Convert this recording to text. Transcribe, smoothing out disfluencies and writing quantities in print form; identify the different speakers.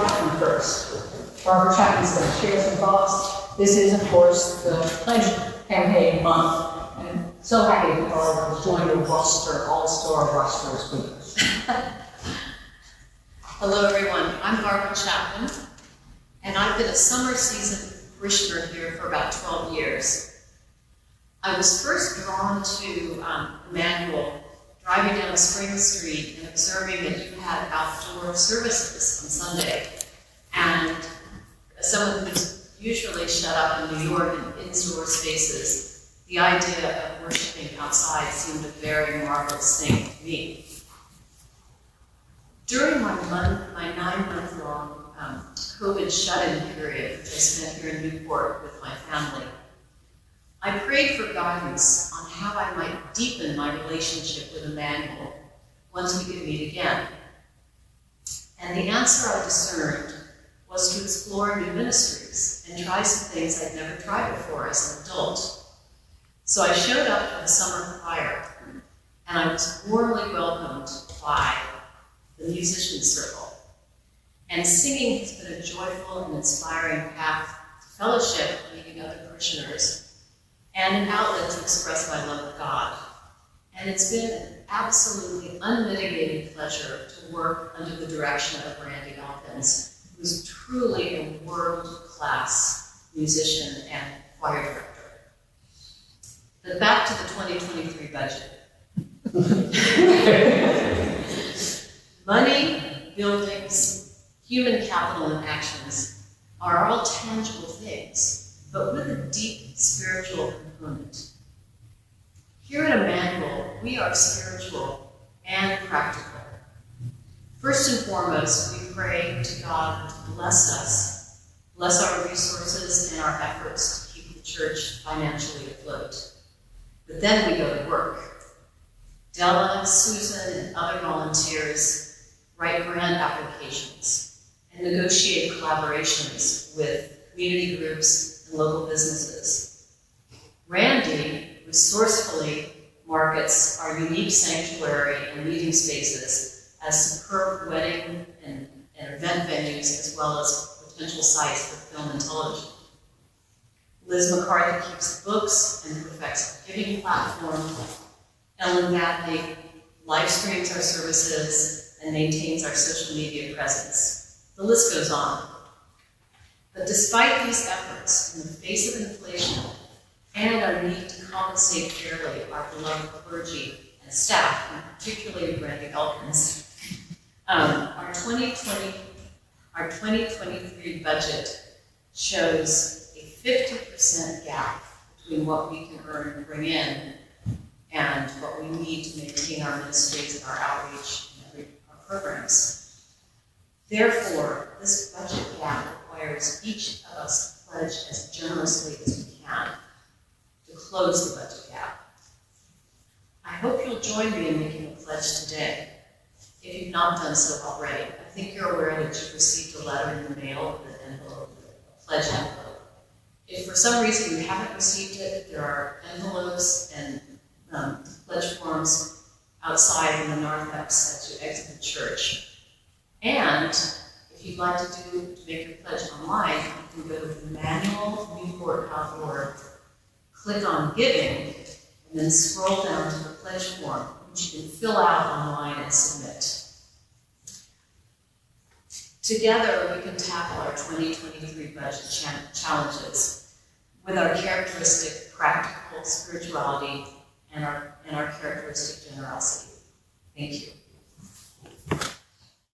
Speaker 1: Chapman first. Barbara Chapman's going to share some thoughts. This is, of course, the pledge campaign month, and I'm so happy that Barbara has joined the roster, all-star rosters with us.
Speaker 2: Hello, everyone. I'm Barbara Chapman, and I've been a summer season parishioner here for about 12 years. I was first drawn to Emmanuel driving down Spring Street and observing that you had outdoor services on Sunday. And as someone who's usually shut up in New York in in-store spaces, the idea of worshiping outside seemed a very marvelous thing to me. During my 9-month-long COVID shut-in period, which I spent here in Newport with my family, I prayed for guidance on how I might deepen my relationship with Emmanuel once we could meet again. And the answer I discerned was to explore new ministries and try some things I'd never tried before as an adult. So I showed up for the summer choir, and I was warmly welcomed by the musician circle. And singing has been a joyful and inspiring path to fellowship, meeting other parishioners, and an outlet to express my love of God. And it's been an absolutely unmitigated pleasure to work under the direction of Randy Elkins, who's truly a world-class musician and choir director. But back to the 2023 budget. Money, buildings, human capital, and actions are all tangible things, but with a deep spiritual component. Here at Emmanuel, we are spiritual and practical. First and foremost, we pray to God to bless us, bless our resources and our efforts to keep the church financially afloat. But then we go to work. Della, Susan, and other volunteers write grant applications and negotiate collaborations with community groups and local businesses. Randy resourcefully markets our unique sanctuary and meeting spaces as superb wedding and event venues, as well as potential sites for film and television. Liz McCarthy keeps the books and perfects our giving platform. Ellen Gatley live streams our services and maintains our social media presence. The list goes on. But despite these efforts, in the face of inflation and our need to compensate fairly our beloved clergy and staff, and particularly Randy Elkins, our 2023 budget shows a 50% gap between what we can earn and bring in and what we need to maintain our ministries and our outreach and our programs. Therefore, this budget gap requires each of us to pledge as generously as we can to close the budget gap. I hope you'll join me in making a pledge today, if you've not done so already. I think you're aware that you've received a letter in the mail with an envelope, a pledge envelope. If for some reason you haven't received it, there are envelopes and pledge forms outside in the narthex as you exit the church. And if you'd like to make your pledge online, you can go to emmanuelnewport.org, click on Giving, and then scroll down to the pledge form, which you can fill out online and submit. Together, we can tackle our 2023 budget challenges with our characteristic practical spirituality and our characteristic generosity. Thank you.